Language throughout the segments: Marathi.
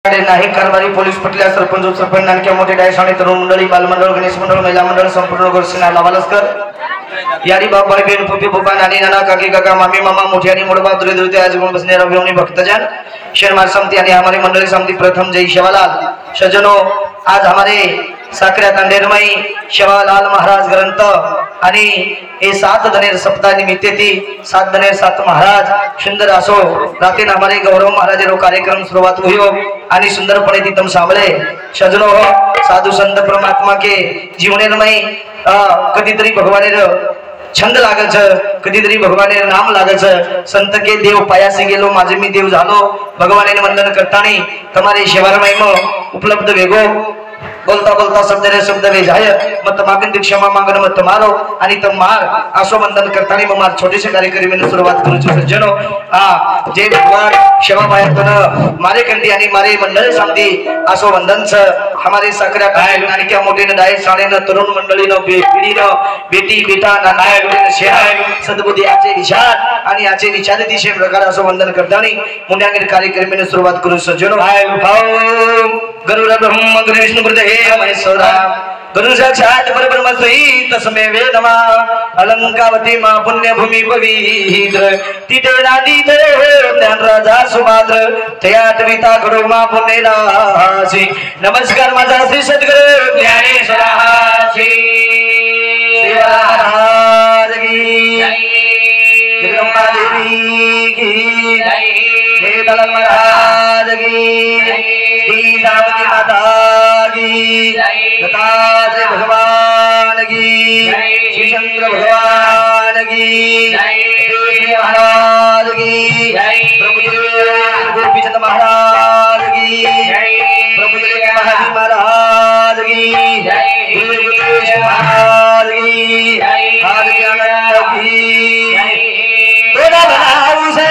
नाही कारभारी पोलीस पटल्या सरपंच सरपंच नानक्या मोठे डायशाणे तरुण मंडळी बालमंडळ गणेश मंडळ महिला मंडळ संपूर्ण गोरसेना लावालस्कर यारी बाप बहीण फुफी फुफा नानी नाना काकी काका मामी मामा मोठी आणि मोठा दुरे दुरे आज गुण बसने रविवणी भक्तजन शर्मा समिति आणि हमारी मंडली समिति प्रथम जय शिवालाल सज्जनों आज हमारे साकऱ्या तांडेरमई शिवालाल महाराज ग्रंथ आणि हे 7 धनेर सप्ताह निमित्ते ती 7 धनेर 7 महाराज सुंदर असो रात्री हमारे गौरव महाराज रो कार्यक्रम शुरुआत हुई आणि सुंदरपणे ती तुम सांभळे सज्जनों साधु संत परमात्मा के जीवनेरमई कधीतरी भगवानेर छंद लागच कधीतरी भगवाने नाम लागच संत के देव पायासी गेलो माझे मी देव झालो भगवाने वंदन करतानी तुम्हारे शिवार महिम उपलब्ध वेगो बोलता बोलता शब्द रे शब्द वे जाय मत मागन क्षमा मागन मत मारो आणि तम मार आसो वंदन करतानी मग मार छोटेसे कार्यक्रम में सुरुवात करू छु सज्जनो जय भगवान शिवा पायातन मारे कंदी आणि मारे मंडळ सांगती आसो वंदन छ हमारे साकऱ्या काय आणि क्या मोठे न डाय साणे न तरुण मंडळी न पिढी न बेटी बेटा न नायक न शेहाय सद्बुद्धी आचे विचार आणि आचे विचार दिशे प्रकार आसो वंदन करतानी मुंड्यांगे कार्यक्रम में सुरुवात करू सज्जनो गरुड ब्रह्म गुरु विष्णु गुरुदेव महेश्वरा गुरु साक्षात परब्रह्म सहित तस्मै वेदमा अलंकावती मा पुण्य भूमि पवित्र तिथे नादीत ज्ञान राजा सुमात्र तयाटविता गुरु मा पुण्य राशी नमस्कार माझा श्री सद्गुरु ज्ञानेश्वराची महाराज की जय ब्रह्मा देवी की जय हे दलन महाराज की जय सीतावती माता की दत्तात्रेय भगवान की श्रीचंद्र भगवान की श्री महाराज की प्रभुदेव गोपीचंद महाराज की प्रभुदेव महाजी महाराज की गुरुदेव महाराज की आदित्यानंद की तोड़ा बनाऊ से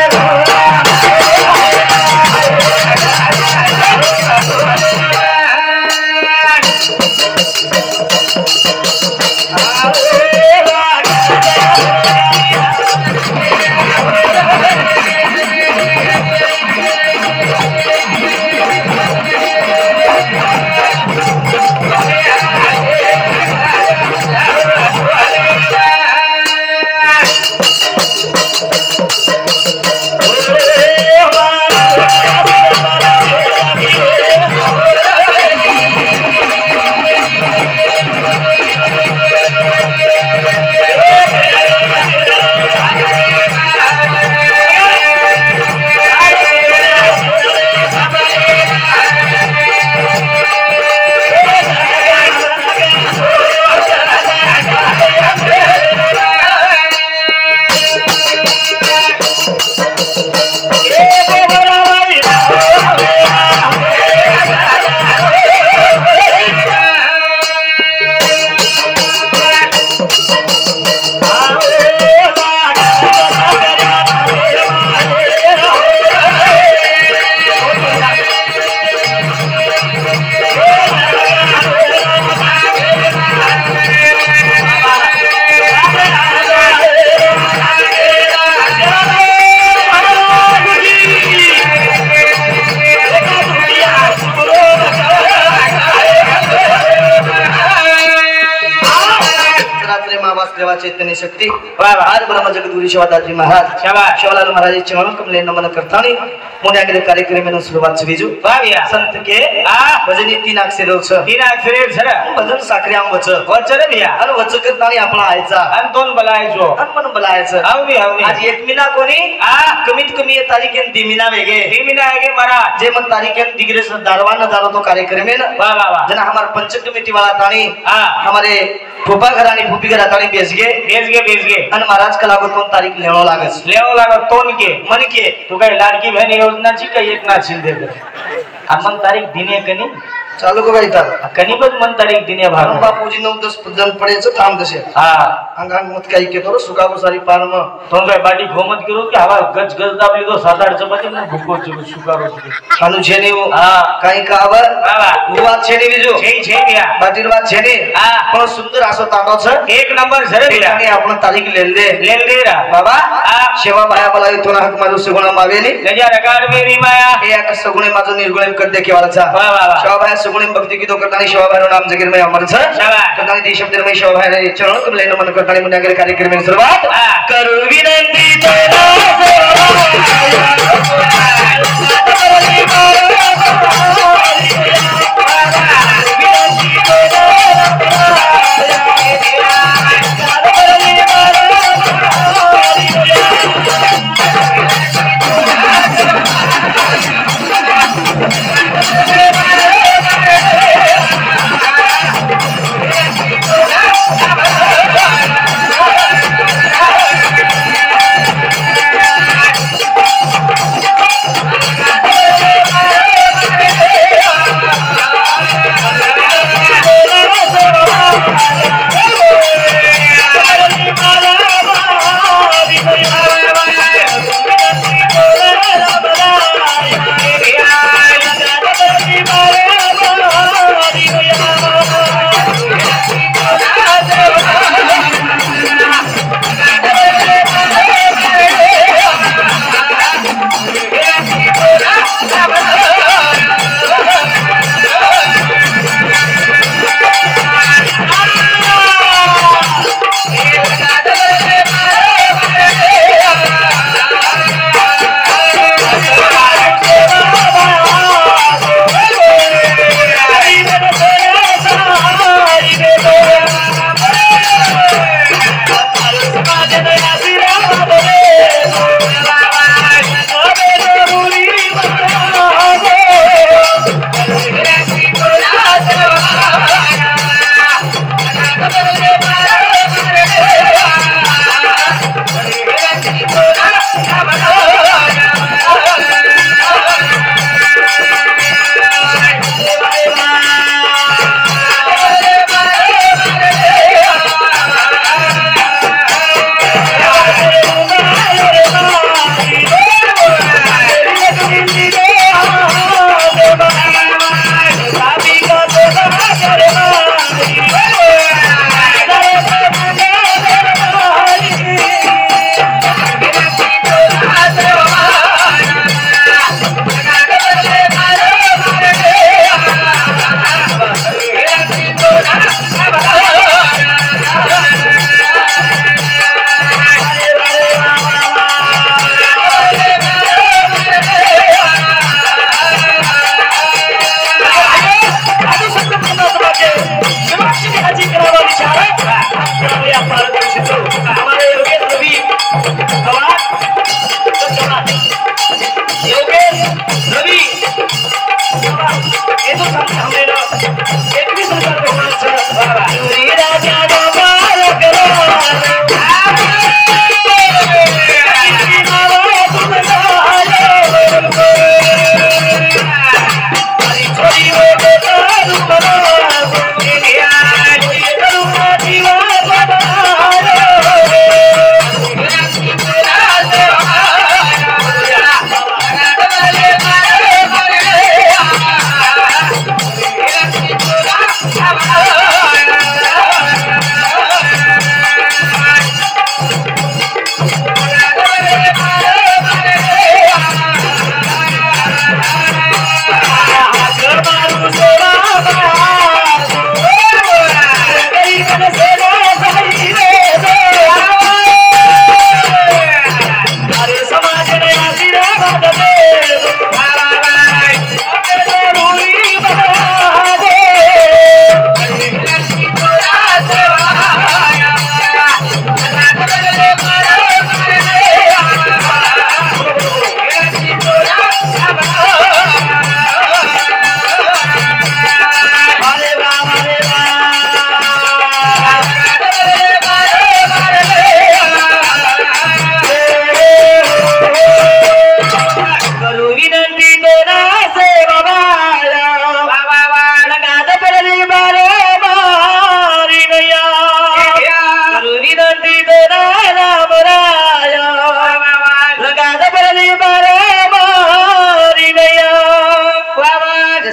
चैतन्य शक्ति आज ब्रह्म जगद्गुरु शिवादाजी महाराज शिवलाल महाराज चरण कमले नमन करतानी मुंड्यांगे कार्यक्रम में सुरुवात बीजू संत के भजनी 3 अक्षर छ भजन साखऱ्याम वच रे भैया आणि वच करतानी आपण आयचा आणि दोन बोलायचो आणि मन बोलायचं हवी आज एक मिना कोणी कमीत कमी तारीखेन दिमिना वेगे महाराज जे मन तारीखेन दिगरे दारवान दारो तो कार्यक्रम में वाह वाह जना हमार पंच कमेटी वाला तानी हमारे फुफा घर आणि फुफी घर तानी बेस गे आणि महाराज कला को तारीख लेवो लागत तोन के मन के तू काय लाडकी बहन योजनाची काही एक ना छिल दे आपण तारीख दिने कनी चालू को काय कनी पण मन तारीख दिने भाग बापूजी 9-10 जण पडायचं काम तसे अंगान मत काही के तो सुका सारी पान में तो काय बाटी घोमत करो की हवा गज गज दाबली तो 7-8 चपाती ना भूको चलो सुका रोटी खानु छेनी हो हां काही का आवर बाबा रुवात छेनी बिजो छे या बाटी रुवात छेनी हां पण सुंदर असो तांडो छ एक नंबर सरे दिला आणि आपण तारीख लेल दे रा बाबा शेवा बाया मला इथून हाक माझो सुगुणा मावेली गजा रकाड मेरी माया हे एक सुगुणे माझो निर्गुणे कर दे केवाळचा बाबा शेवा बाया सुगुणे भक्ती की तो करतानी शेवा बाया नाम जगीर में अमर छ करतानी ती शब्द में शेवा बाया चरण तुम लेन मन करतानी मुन्यागरे कार्यक्रम में सुरुवात करू विनंती तेरा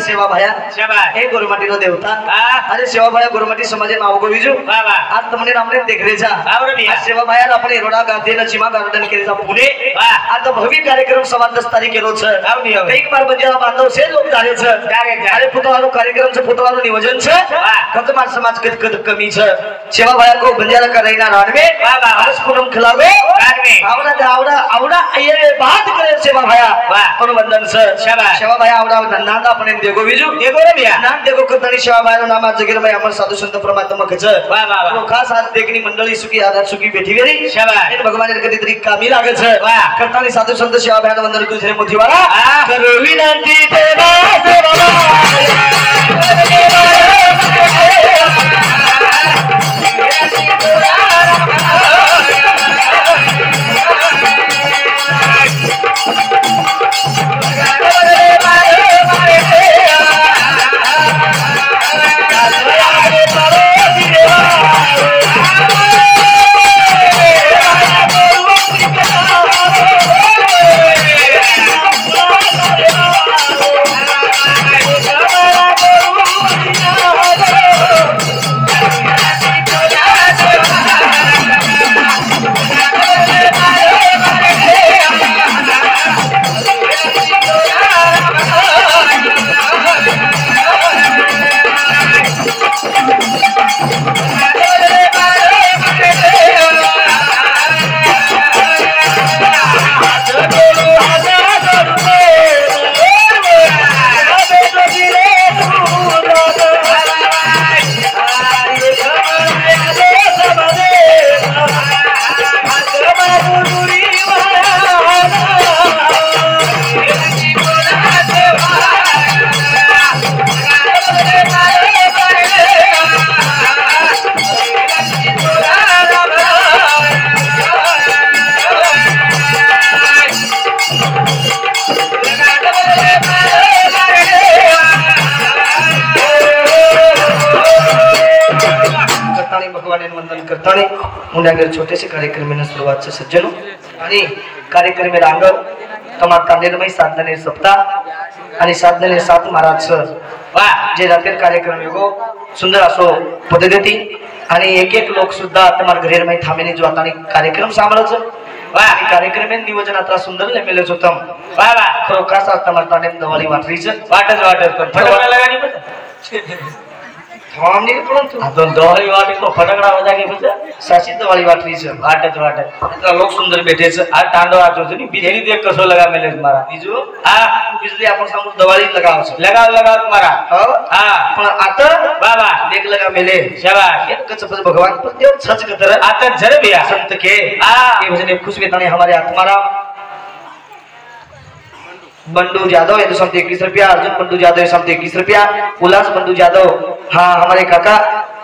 सेवा भाया शाबाश हे गोरमाटी नो देवता हाँ अरे सेवा भाया गोरमाटी समाजे नाव को बीजू वाह वाह आज तुमने नामने देख रे जा आवरे बिया सेवा भाया अपने रोडा गाते न चिमा गार्डन के जा पुणे वाह आज भव्य कार्यक्रम 10 तारीख के रोज आवनी आवनी एक बार बंजारा बांधव से लोग जारे छ अरे पुतवारो कार्यक्रम से पुतवारो नियोजन छ कतमार समाज कद कद कमी छ सेवा भाया को बंजारा का रहीना रान में वाह वाह बस पूनम खिलावे रान में आवड़ा आवड़ा आवड़ा ये बात करे सेवा भाया वाह अनुबंधन छ शाबाश सेवा भाया आवड़ा नंदा अपने देखो बीजू देखो रे बिया नाम देखो कतनी सेवा भाया नो नाम जगीर भाई अमर साधु संत परमात्मा कछ वाह वाह वाह तो खास आज देखनी मंडली सुखी आधार सुखी बैठी वेरी शाबाश इन भगवान ने कदी तरीका मी लागे छ वाह करतानी साधु संत सेवा भाया वंदन कुछ रे मोतीवाला हाँ। करो विनंती देवा सेवा करताना मुंड्यागर छोटेसे कार्यक्रम सुरुवात सज्जनो आणि कार्यक्रम रांग तमा तांडेरमय साधने सप्ताह आणि साधने सात महाराज वाह जे रात्री कार्यक्रम योगो सुंदर असो पद्धती आणि एक एक लोक सुद्धा तमार घरेरमय थांबेने जो आता कार्यक्रम सांभाळायचं वाह कार्यक्रम नियोजन आता सुंदर लेमेलच होतं वाह वाह खरो खास तमार तांडेम दवाली वाटरीचं वाटच पण फटका लगानी पण हमने परंतु अजून दवाळी वाटी तो फटाकडा आवाज आहे म्हणजे साची दवाळी वाटरीचं वाटत इतना लोक सुंदर बैठे आ तांडव आचो नी बिजली देख कसो लगा मेले मारा बीजू हां बिजली आपण सांगू दवाळी लगाव लगा मारा हो हां पण आता बाबा देख लगा मेले शाबाश ये कच भगवान पर देव सच कतर आता जर बिया संत के हां ये भजन खुश बेताने हमारे आत्मारा बंडू जादव ये तो समते 21 रुपया अर्जुन बंडू जादव ये समते 21 रुपया उल्लास बंडू जादव हाँ हमारे काका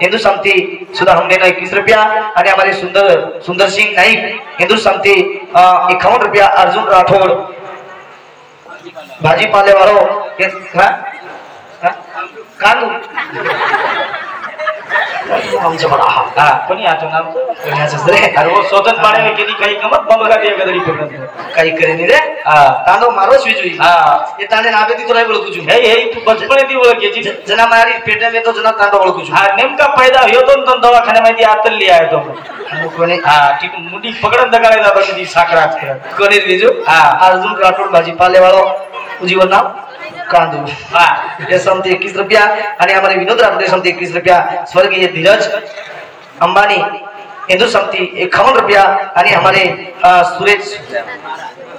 हिंदू समती सुधा हमने ना 21 रुपया और हमारे सुंदर सिंह नाइक हिंदू समती 51 रुपया अर्जुन राठौड़ भाजी पाले वालों कानू आमचं बडा हा कोणी आतो नाम कोणाचं रे अरे वो सोतन पाडे में केनी काही गमत बमगा दिया गदरी पकडन काही करे नाही रे हा तांडो मारो स्विचुई हा ये तांडे नावे ती तुला ओळखू छु हे तू बचपने ती ओळखीची जना मारी पेटे में तो जना तांडो ओळखू छु हा नेमका पैदा होयो तो दवाखान्यामध्ये आतली आहे तो कोणी हा ठीक मुंडी पकडन दगाळे जातो ती साखराच करत कोणी बीजू हा अर्जुन राठौड़ भाजी पाले वालो उजीवर नाम कांदू हाँ ये समते 21 रुपया आणि हमारे विनोद राठौड़ समते 21 रुपया स्वर्गीय धीरज अंबानी हिंदू समती 51 रुपया आणि हमारे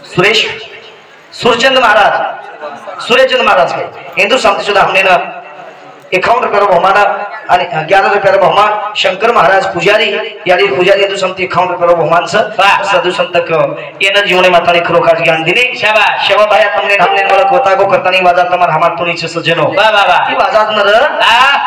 सुरेश सुरचंद महाराज के हिंदू समती सुद्धा हमने ना 51 रुपया बहुमान आणि 11 रुपया बहुमान शंकर महाराज पुजारी यानी पुजारी हिंदू समती 51 रुपया बहुमान साधु संत येन जीवने माताने खरोखर ज्ञान दिने शाबाश शेवा भाया तमने हमने मला कोता को करतानी वाजा तमर हमार तुनी छ सजनो वाह वाह वाह की वाजा नर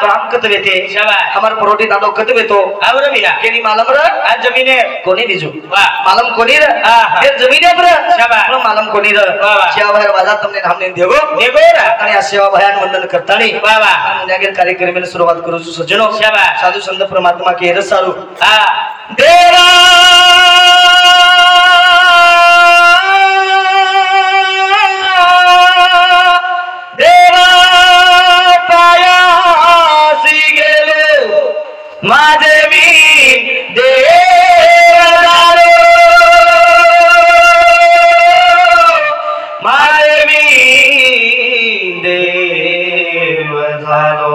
काम कत वेते शाबाश हमार परोटी दादो कत वेतो आवरे बिया केनी मालम र आज जमीने कोणी बिजू वाह मालम कोणी र हां हे जमीने पर शाबाश पण मालम कोणी र वाह वाह शेवा भाया वाजा तमने हमने देगो देगो रा आणि शेवा भाया वंदन करतानी वाह वाह मुन्यागेर कार्यक्रम में शुरुआत करू छु सजनो शाबाश साधु संत परमात्मा के रसारू हां देवा देवा माझे मी देव झालो माझे मी देव झालो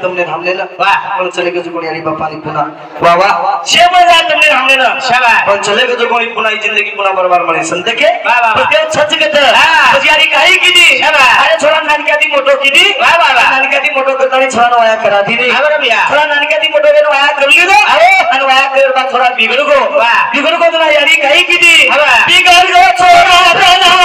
तुमने थांबलेलं पण चले गजू कोणी आणि बापानी पुन्हा वा वा शेम जा तुमने थांबलेलं शाबाश पण चले गजू कोणी पुन्हा जिंदगी पुन्हा बरोबर म्हणे संत के वा वा ते छच के तर यारी काही किती शाबाश अरे छोरा नानक्याती मोठो किती वा वा नानक्याती मोठो करतानी छोरा वाया करा दिली बरोबर या छोरा नानक्याती मोठो के वाया करली गो अरे आणि वाया कर बा छोरा बिगड़ गो वा बिगड़ गो तुला यारी काही किती बिगड़ गो छोरा दादा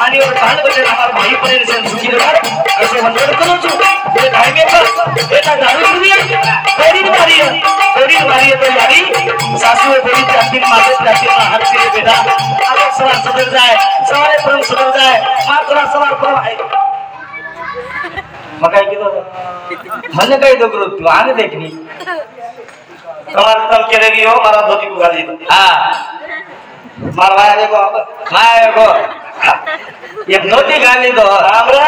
आणि बाल बच्चे हमार भाई परे से सुखी रहा ऐसे वंदन करो जो ये भाई में पर बेटा दारू पी कोड़ी मारी है तो यारी सासू है कोड़ी जाती मारे जाती हाथ से बेटा अलग सवार सदर जाए सवारे परम सदर जाए मां तोरा सवार परम है मकाई की तो मन कही तो करो तू आगे देखनी तुम्हारे तम के रही हो मारा धोती को गाली हां मारवाया देखो माया को ये नोती गाली दो हमरा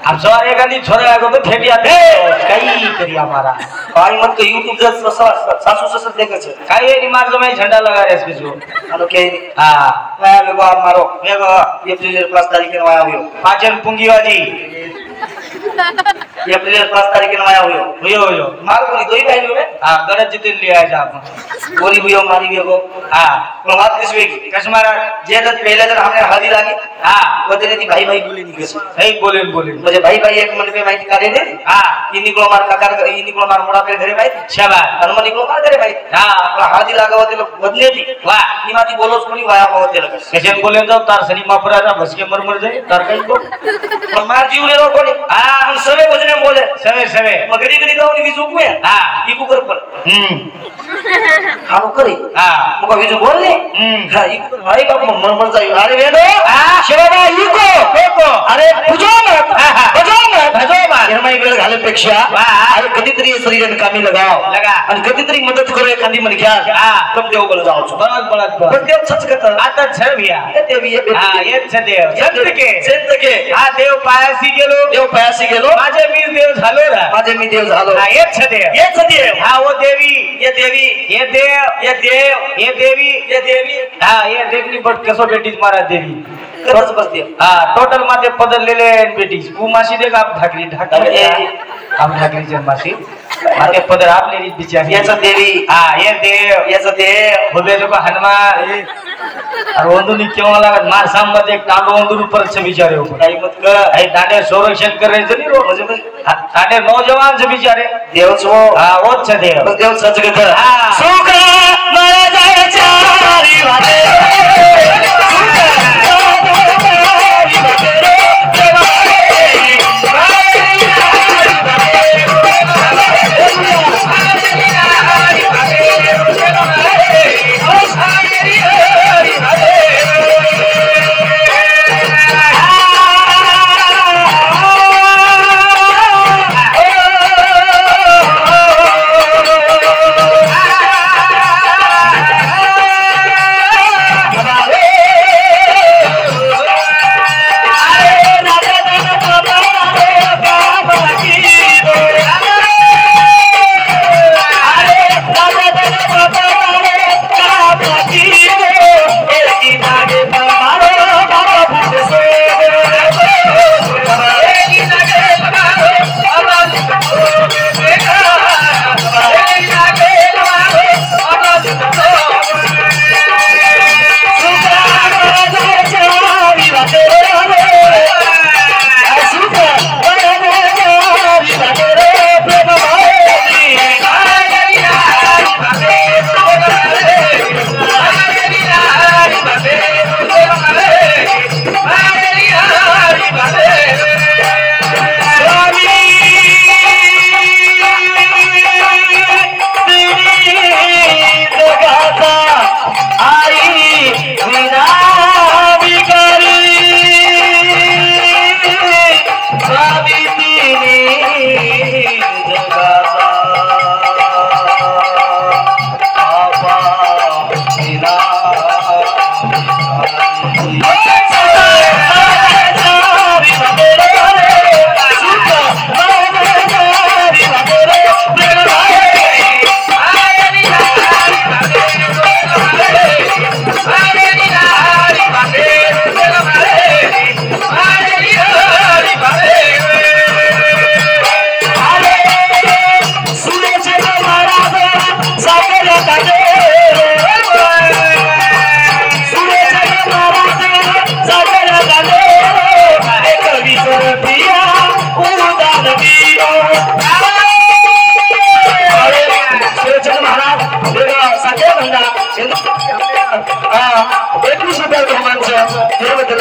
अब सवारे गाली छोरे आगो तो फेटिया दे कई करी हमारा भाई मत के YouTube जस सासू ससुर देखे छे काई ये मार जो मैं झंडा लगा रहे इसके जो हेलो के हां मैं देखो आप मारो देखो ये प्लेयर 5 तारीख के नवाया हुयो पाचन पुंगीवाजी ये प्लेयर 5 तारीख के नवाया हुयो मार को दो ही बहन में हां गणेश जी दिन ले आए आप गोली हुयो मारी हुयो को हां प्रभात किसवे की कसमारा जे तो पहले जब हमने हल्दी लागी हां वो देने थी भाई भाई बोली नहीं कैसे नहीं बोले मुझे भाई भाई एक मन पे माइक काले दे हां ये निकलो मार काका ये निकलो मार मोड़ा पे घरे भाई शाबाश हनुमान निकलो मार घरे भाई हां हल्दी लागा होते लोग बदले थी वाह ई माती बोलो सुनी वाया होते लगे कैसे बोले तो तार सनी मापरा ना बस के मर जाए तार कहीं को मार जीव रे रो कोनी हां हम सबे बजने बोले सवे मगरी गरी तो उनकी जुक में हां ई कुकर पर हां करी हां मुको विजु बोलने हां ई भाई बाप मन जाई अरे वेडो शिवबा इको अरे बुझो मत निर्मय वेळ घालण्यापेक्षा अरे कधीतरी शरीराने कामी लगाव आणि कधीतरी मदत करू एखादी मनक्या तुम देव बोल जाओ बळत पण देव सच करता आता छळ भिया देवी हां येच देव संत के हा देव पायासी गेलो माझे मी देव झालो रा माझे मी देव झालो हा येच देव हा वो देवी ये देवी ये देव ये देव ये देवी ये देवी हा ये देखनी बट कसो बेटीच मारा देवी खरंच बस देव हां टोटल माते पदरलेले बेटीच ऊ मासी देख आप ढाकली आप ढाकलीचे मासी माते पदर आपले बिचारी याचा देवी हां ये देव याचा देव होबे जो हनुमान अरे वंदुनी केव्हा लागत मार साममध्ये एक टांडो वंदुर ऊपर से बिचारे ऊपर काही मत कर आई दांडे संरक्षण करायचं नाही रो म्हणजे दांडे नौजवान से बिचारे देव छो हां वोच देव बस देव सच करता हां सुख मला जायच्या हरी वाटे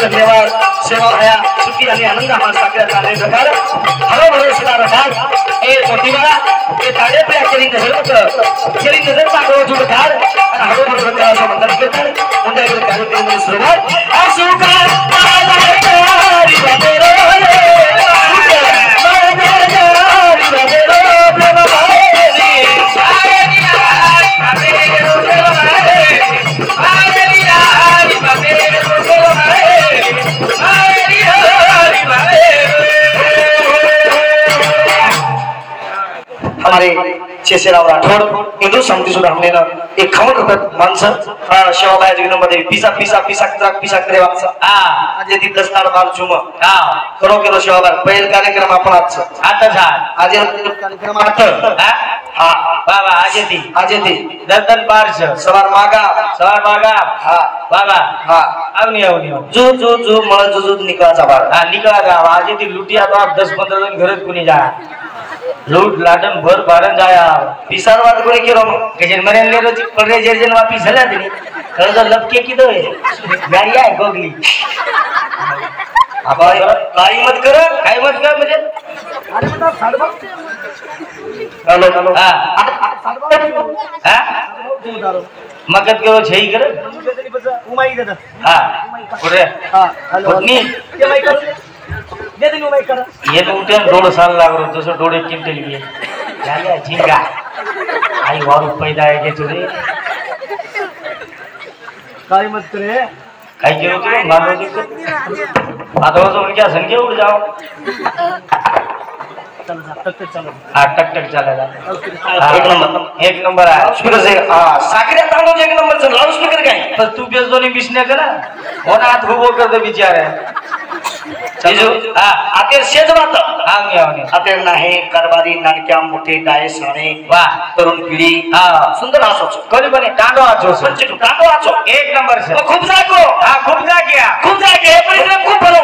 धन्यवाद सेवा आया सुखी आणि आनंद आम्हाला साखर आले प्रकार हरो भरो सदा रहाल ए मोठीवाला ए ताडे पे केली नजर चांगलं जुड धार आणि हरो भरो प्रकार असं म्हणतात करतात उद्या गेले कार्यक्रम सुरुवात असुका मालारी बाबेरो शेषराव राठोड हिंदू समिती सुद्धा हमने एक खमर करतात माणसं शेवाबाई जगदंबादेवी पिसा पिसा पिसा पिसा करे वाचा आज ती दसनार मार चुम खरो केलो शेवाबाई पहिल कार्यक्रम आपण आता आज कार्यक्रम हा बाबा आज ती दर्दन पार्श सवार मागा हा बाबा हा आवनी जू मळ जू निकाचा बार हा निकळा गाव आज ती लुटिया तो 10-15 जण घरच कुणी जा लूट लाटन भर भारन जाया पिसार बात कोणी केलो केजन मरेन ले रोज पडरे जेजन वापिस झाला तरी खरं लपके किदो गाडी आहे गोगली काही मत कर म्हणजे हॅलो हा मगत केलो छई कर हा कुठे कुठनी ये तो उठ्यान डोळ साल लागलो जसं डोळे चिमटेल गे झाल्या झिंगा आई वारू पैदा आहे के तुरे काय मत करे काय केलं तू मानव जी आता वाजो उनके संख्या उड़ जाओ हाँ टक चलेगा एक नंबर है स्पीकर से साकऱ्या तांडव एक नंबर से लाउड स्पीकर काय पर तू बेस दोनी बिसने करा होना हाथ घुबो कर दे बिचारे चलो आतेर शेज बात आवनी आतेर नाही कारभारी नानक्या मोठे डाय साणे वाह तरुण पिढी सुंदर आसो कोणी बने टांडो आचो पंचटू टांडो आचो एक नंबर से खूप जागो खूप जागे परिश्रम खूप भरो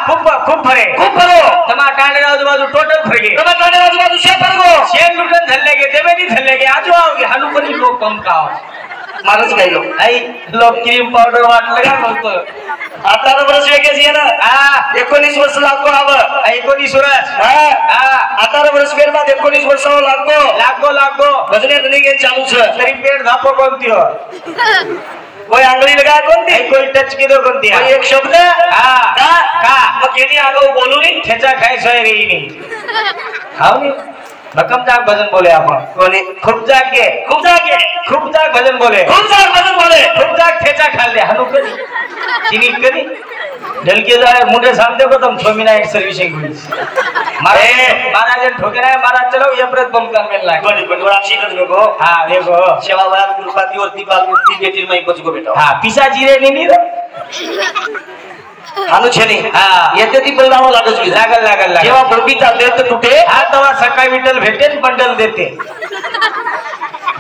खूप भरो तमा टांडे आजूबाजू टोटल फरगे तमा टांडे आजूबाजू शे भरगो शेन लुटन झल्ले गे तेमे नी झल्ले गे आजू आओगे हनु पनि लोक कम काओ मारच गायलो आई लोक क्रीम पावडर वाटलं का बोलतो 18 वर्ष वेगेच ये ना 19 वर्ष लागो आव 19 वर्ष 18 वर्ष बेर बाद 19 वर्ष लागो भजने तने के चालू छ तरी पेट धापो कोणती हो कोई आंगली लगा कोणती कोई टच किदो कोणती कोई एक शब्द का मग केनी आगो बोलू नी ठेचा खाय सोय रे नी खाऊ नी भकम जाग भजन बोले आपण कोणी खूप जाग भजन बोले खूप जाग ठेचा खाल्ले हनु करी चिनी करी ढलके जाए मुंडे सामने को तुम छोमिना एक सर्विसिंग हुई महाराज ठोके ना महाराज चलो ये प्रत बम कर मिलना है बड़ी आपसी कर देखो हां देखो सेवा वाला कृपाती और दीपाल की बेटी में बच गो बेटा हां पिसा जीरे नी हानु छेनी येते ती बलदाव लागल जेव्हा बळबी चालते तर तुटे हा तवा सकाळी विठ्ठल भेटते बंडल देते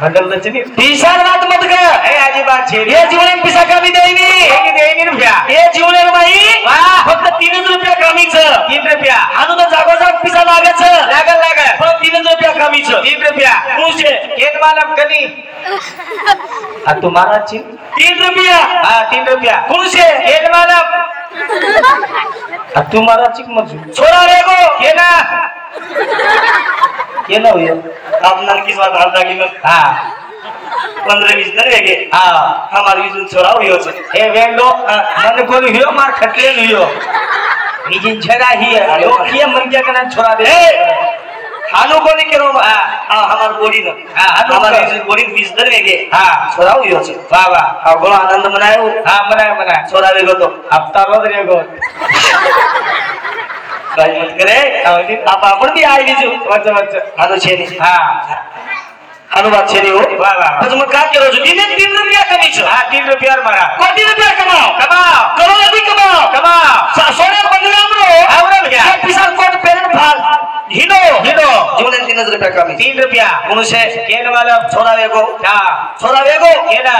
बंडल दचनी पिसार बात मत कर ए आजी बात छे ये जीवन पिसा कमी देईनी रुपया ये जीवन बाई वाह फक्त 3 रुपया कमीच 3 रुपया हानु तो जागोजाग पिसा लागेच लागल पण 3 रुपया कमीच 3 रुपया मुझे केन मालम कनी आ तुम्हारा छी 3 रुपया 3 रुपया मुझे केन मालम आ तुम्हारा चिक मजू छोरा रेगो ये ना हुई अपना किस बात हाल जागी में 15-20 दिन वेगे हमार विजुन छोरा हुयो छ ए वेंडो मन कोनी हुयो मार खटले हुयो निजिन छरा ही है यो किए मन क्या करना छोरा दे हानु कोनी केरो हमार बोडी न हमार विजुन बोडी 20 दिन वेगे छोरा हुयो छ बाबा बड़ो आनंद मनायो मनाया छोरा वेगो तो हफ्ता रोज रेगो काय मत करे आप आपण भी आय विजू वच हानु छेनी हानु बात छेनी हो वाह तुम का करो जो दिन 3 रुपया कमी छ 3 रुपया मारा कोटी रुपया कमाओ करोड़ अधिक कमाओ सोने बंगला रो आवरा भैया पिसाल कोट पेरेंट फाल हिडो जीवन 3 रुपया कमी 3 रुपया उनसे केन वाला छोरा वेगो केना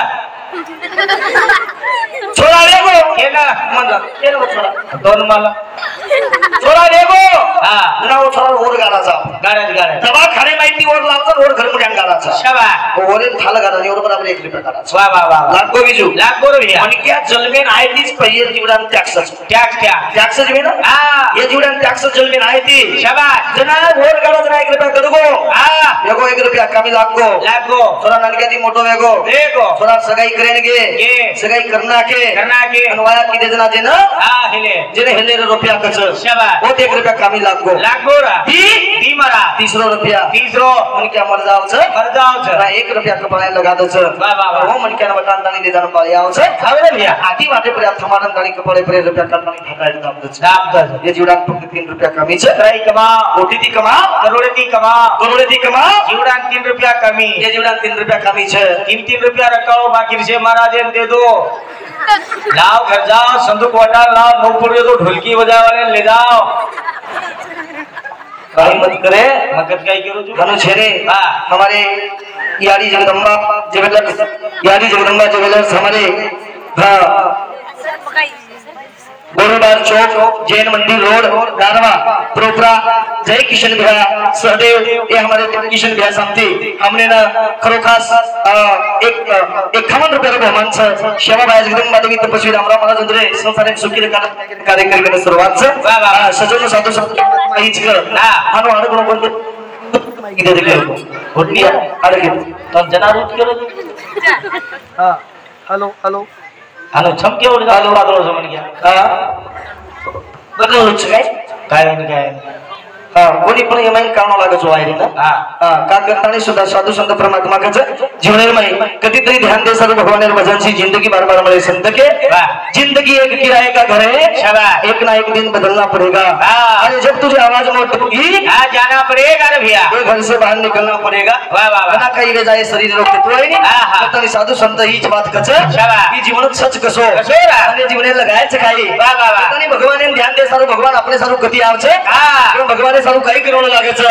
छोरा वेगो केना मंदा केन छोरा दोन माला छोरा वेगो ना वो छोरा और गाडाचा गाडा दवा खाणे माहिती और लावता और घर मध्ये गाडाचा शबा ओरे थाला गाडा आणि और बराबर 1 रुपया गाडाचा वाह लागो विजू लागो रे भैया आणि क्या जलमेन आहे तीच पहिली जीवनान टॅक्स जीवन ये जीवनान टॅक्स जलमेन आहे ती शबा जना और गाडाचा 1 रुपया करूगो वेगो 1 रुपया कमी लागो छोरा नानक्या ती मोठो वेगो छोरा सगाई करेन गे सगाई करना के आणि वाया किती जना देना हिले जेने हिले रुपया शाबाश वो 1 रुपया कमी लागो रा दी मारा 30 रुपया 30 मन क्या मर जाओ ना 1 रुपया कपाळे लगा दो वाह वाह वो मन क्या बटान दानी ले जान पाले आओ खबर भैया आधी वाटे पर थमारन दानी कपाळे पर रुपया काटमानी ढकाई दाम दो दाम ये जीवडान फक्त 3 रुपया कमी छे ट्राई कमा कोटीती कमा करोडेती कमा जीवडान 3 रुपया कमी ये जीवडान 3 रुपया कमी छे 3 रुपया रखाओ बाकी से महाराज दे दो लाओ घर जाओ संदूक वटा लाओ नौपुर तो ढोलकी बजा वाले ले जाओ कहीं मत करे मगज काय करो जो मनु छेरे हमारे यारी जगदम्बा ज्वेलर्स हमारे गोरुबार चौक जैन मंदिर रोड दारवा प्रोपरा जय किशन भैया सहदेव ये हमारे किशन भैया सामती हमने ना खरोखास एक 51 रुपये बहुमान शेवा बाया जगदंबा देवी तपस्वी रामराव महाराज उंदरे संसार सुखी कार्यक्रम सुरुवात सजवून साधू संत हानो अडकून कोणते इथे देखील होती अडकून तो जनारूत केलं हॅलो हॅलो हानो छमके उड झालो वादळ समन घ्या बघूच काय काय कोणी पण येमाईन काढणं लागत आहे ना का करताना सुद्धा साधू संत परमात्माचं जीवनामध्ये कधीतरी ध्यान दे सर्व भगवान भजन जिंदगी बार बार मिले संत के जिंदगी एक किराए का घर है एक ना एक दिन बदलना पड़ेगा अरे जब तुझे आवाज में उठेगी जाना पड़ेगा रे भैया घर से बाहर निकलना पड़ेगा ना काही रे जाए शरीर रोग नाही साधू संत हीच बात कच की जीवन सच कसो आणि जीवने लगायचं काही भगवान ध्यान दे सर्व भगवान आपले सर्व गती आवचे भगवान सारू काही करून लागायचं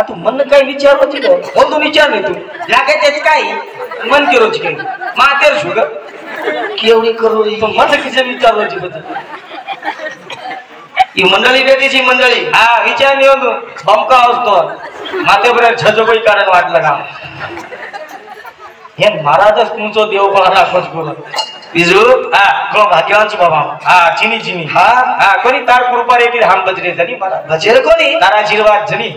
तू मन काय विचार होती कोण विचार नाही तू लागायच काय मन केरोची काही मातेर शुग केवढी करू मन किती विचार होती ही मंडळी बेटीची मंडळी विचार नाही होतो बमका असतो मातेपर्यंत छजोबाई कारण वाटलं का हे महाराजच तुमचो देव पण दाखवच करू बिजू भाग्यवान बाबा चिनी कोणी तार कृपा रे हम बजरे जनी बजरे कोणी तारा आशीर्वाद जनी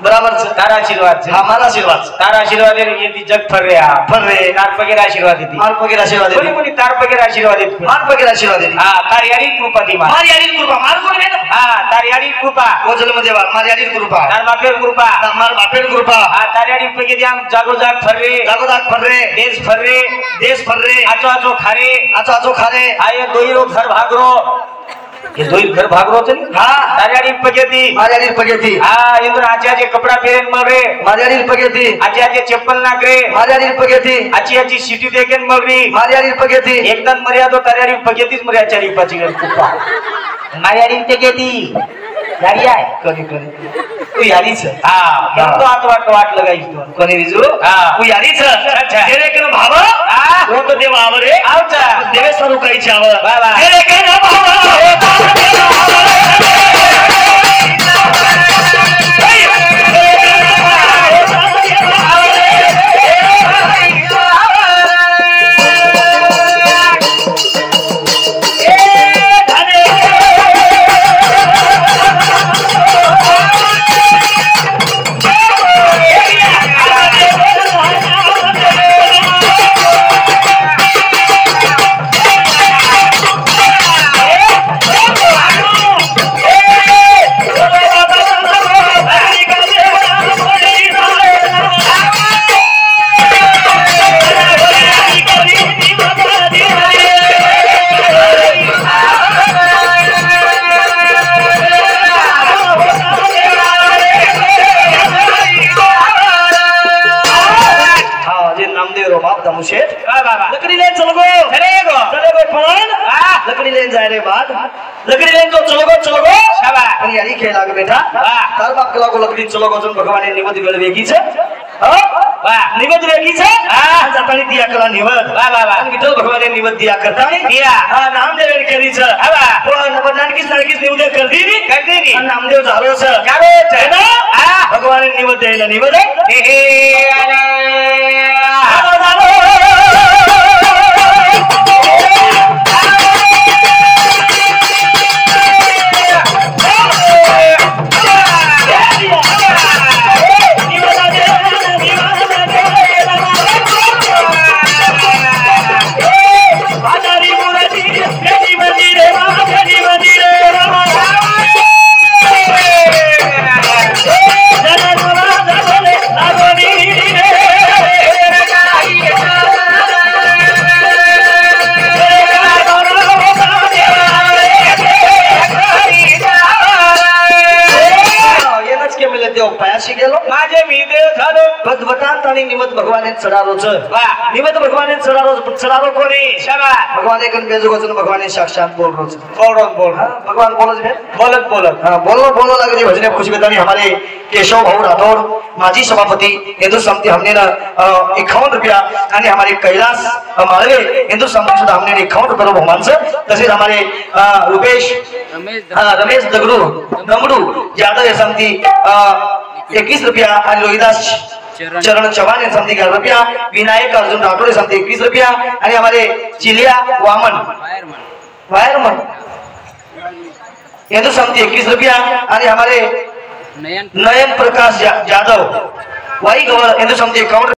बराबर तारा आशीर्वाद हमारा आशीर्वाद तारा आशीर्वाद येती जग फर रे तार पगेर आशीर्वाद येती मार पगेर आशीर्वाद कोणी कोणी तार पगेर आशीर्वाद येती मार पगेर आशीर्वाद येती तार यारी कृपा दी मार यारी कृपा मार कोणी तार यारी कृपा ओ जन्म देवा मार यारी कृपा तार बापेर कृपा मार बापेर कृपा तार यारी पगे दी हम जागो जाग फर रे देश फर रे आचो खारे आये दोईरो घर भागरो ये दोई घर भागरो छे तारियाडी पगेती इंद्र आचे कपड़ा पहरेन मरे मारियाडी पगेती आचे चप्पल नाकरे मारियाडी पगेती आची सिटी देकेन मगरी मारियाडी पगेती एकदम मर्यादो तारियाडी पगेतीच मर्याचारी पाची कुप्पा मारियाडी पगेती यारी आहे कधी तू यारीच तो वाट लगाईस तो कोणी विजू तू यारीच अच्छा तेरे के भावा वो तो देव आवरे आवचा देवे स्वरूप काही चाव तेरे के भावा लकड़ी ले चल गो चले गो पण लकड़ी लेन जाए रे बाद लकड़ी लेन तो चलो गो शाबाश आणि यारी खेळ लाग बेटा वाह। तार बाप कला को लकड़ी चलो गो जन भगवान ने निवद वेळ वेगी छे वाह निवद वेगी छे जातानी दिया कला निवद वाह वाह वाह आणि विठ्ठल भगवान ने निवद दिया करता दिया नामदेव करी छे वाह पण नवनानकीस निवद कर दी आणि नामदेव झालो छे भगवान ने निवद देला निवद माझे मी देव झालो भगवंत आणि निवत भगवान चढारो छ निवत भगवान चढारो कोणी शाबाश भगवान एकन बेजुगोचन भगवान साक्षात बोल भगवान बोलत हां बोलो लगे भजने खुशी बतानी हमारे केशव भाऊ राठौर माजी सभापति हिंदू समिति हमने 51 रुपया आणि हमारे कैलास माळवे हिंदू समिति सुद्धा हमने 51 रुपये बहुमान से तसेच हमारे रमेश दगडू यादव या समिति 21 रुपया आणि रोहिदास चरण चौहान समिति 11 रुपया विनायक अर्जुन राठौर समिति 21 रुपया आणि हमारे चिलिया वायरमन हिंदू समिति 21 रुपया आणि हमारे नयन प्रकाश यादव वाई गवर हिंदू समिति 51